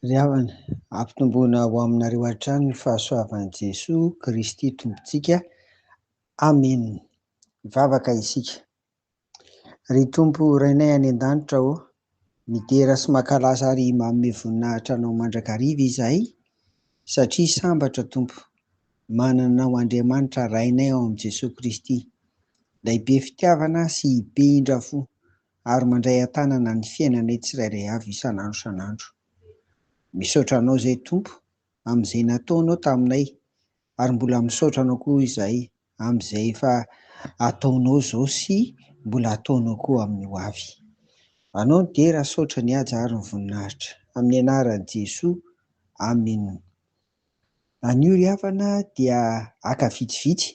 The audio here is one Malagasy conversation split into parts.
Ry havana, ampitomboina ho aminareo hatrany ny fahasoavan'i Jesoa Kristy Tompontsika. Amen. Mivavaka isika. Ry Tompo Rainay any an-danitra midera sy mankalasa ary manome voninahitra anao mandrakariva izahay, satria sambatra Tompo, manana ho Andriamanitra Rainay ao amin'i Jesoa Kristy, ilay be fitiavana sy be indrafo ary mandray an-tanana ny fiainanay tsirairay avy isan'andro isan'andro. Misaotra anao izay Tompo amin'izay nataonao taminay, ary mbola misaotra anao koa izahay amin'izay efa ataonao izao sy mbola ataonao koa amin'ny ho avy. Anao ny dera saotra ny aja ary ny voninahitra, amin'ny anaran'i Jesoa. Amen. Anio ry havana dia aka vitsivitsy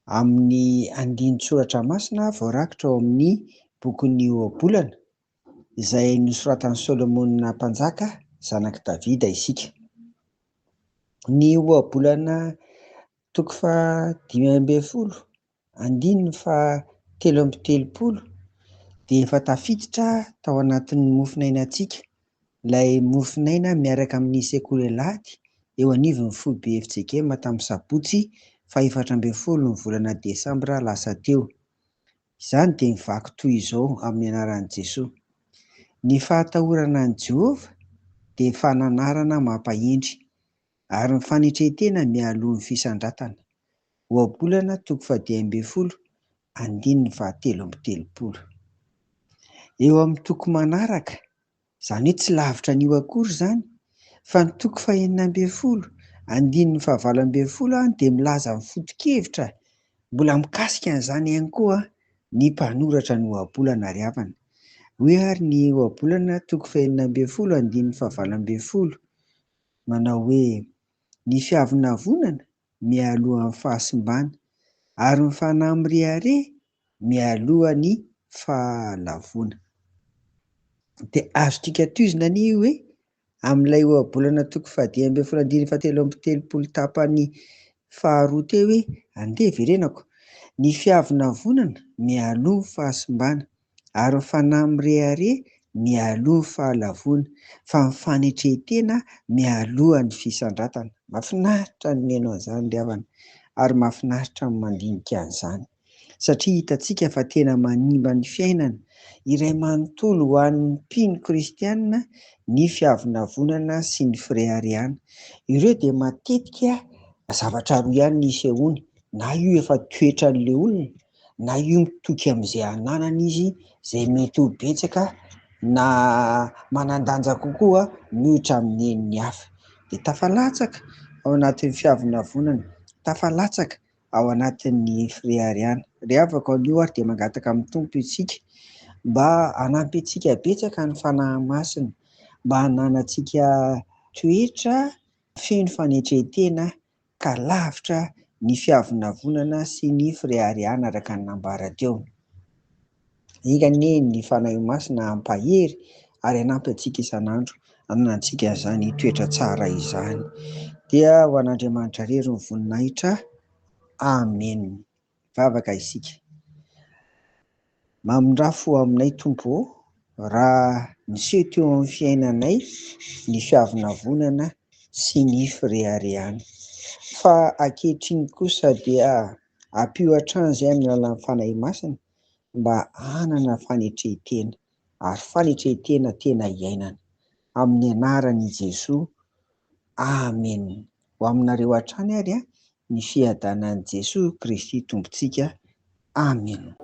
amin'ny andinin-tsoratra masina voarakitra ao amin'ny bokin'ny Ohabolana, izay nosoratan'i Solomonina mpanjaka, zanaky Davida isika. Ny Ohabolana toko faha 5:10, andininy faha 3:30 dia efa tafiditra tao anatin'ny mofinainantsika, ilay mofinaina miaraka amin'ny sekoly alahady eo anivon'ny folo be FJKM tamin'ny sabotsy faha 14 ny volana Desambra lasa teo. Izany dia mivaky toy izao amin'ny anaran'i Jesoa: ny fahatahorana an'i Jehovah dia fananarana mampahendry, ary ny fanetretena mialoha ny fisandratana. Ohabolana toko faha 10:10, andininy faha 3:30. Eo amin'ny toko manaraka, izany hoe tsy lavitra an'io akory izany, fa ny toko faha 9:10, andininy faha 9:20 dia milaza ny foto-kevitra mbola mikasika an'izany ihany koa ny mpanoratra ny Ohabolana ry havana. Hoe ary ny Ohabolana toko faha 9:10, andininy faha 9:20 manao hoe: ny fiavonavonana mialoha amin'ny fahasimbana, ary ny fanahy mirehare mialoha ny fahalavona. Dia azontsika toizina anie hoe amin'ilay Ohabolana toko faha 10:10, andininy faha 3:30 tapany faharoa teo hoe: andeha verenako, ny fiavonavonana mialoha ny fahasimbana, ary ny fanahy mirehare mialoha ny fahalavona, fa ny fanetretena mialoha ny fisandratana. Mahafinaritra ny miaino an'izany ry havana, ary mahafinaritra ny mandinika an'izany, satria hitantsika fa tena manimba ny fiainana iray manontolo ho an'ny mpino kristianina ny fiavonavonana sy ny firehariana. Ireo dia matetika zavatra roa ihany no isehoany: na io efa toetran'ilay olona, na io mitoky amin'izay ananany izy, izay mety ho betsaka na manan-danja kokoa mihoatra amin'ny nen'ny hafa. Dia tafalatsaka ao anatin'ny fiavonavonana, tafalatsaka ao anatin'ny firehariana. Rehefa avaka anio ary dia mangataka amin'ny Tompo isika mba hanampy antsika betsaka ny fanahy masina, mba hananantsika toetra feno fanetretena ka lavitra ny fiavonavonana sy ny firehariana araka ny nambara teo. Iny ny fanahy masina hampahery ary hanampy antsika isan'andro hananantsika izany toetra tsara izany. Dia ho an'Andriamanitra irery ny voninahitra. Amen. Vavaka isika. Mamindrafo aminay Tompo, raha miseho teo amin'ny fiainanay ny fiavonavonana sy ny firehariana, fa ankehitriny kosa dia ampio hatrany izay amin'ny alalan'ny fanahy masina mba hanana fanetretena, ary fanetretena tena iainana, amin'ny anaran'i Jesoa. Amen. Ho aminareo hatrany ary ny fiadanan'i Jesoa Kristy Tompontsika. Amen.